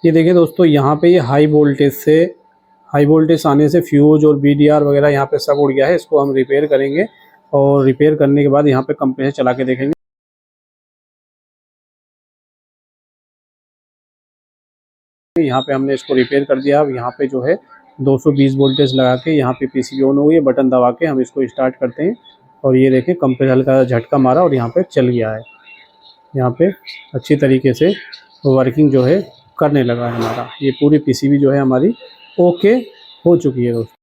ये देखिए दोस्तों, यहाँ पे ये हाई वोल्टेज आने से फ्यूज और बीडीआर वगैरह यहाँ पे सब उड़ गया है। इसको हम रिपेयर करेंगे और रिपेयर करने के बाद यहाँ पे कंप्रेसर चला के देखेंगे। यहाँ पे हमने इसको रिपेयर कर दिया। अब यहाँ पे जो है 220 वोल्टेज लगा के यहाँ पे पीसीबी ऑन हो गई है। बटन दबा के हम इसको स्टार्ट करते हैं और ये देखें कंप्रेसर का झटका मारा और यहाँ पे चल गया है। यहाँ पे अच्छी तरीके से वर्किंग जो है करने लगा है हमारा। ये पूरी पीसीबी जो है हमारी ओके हो चुकी है दोस्तों।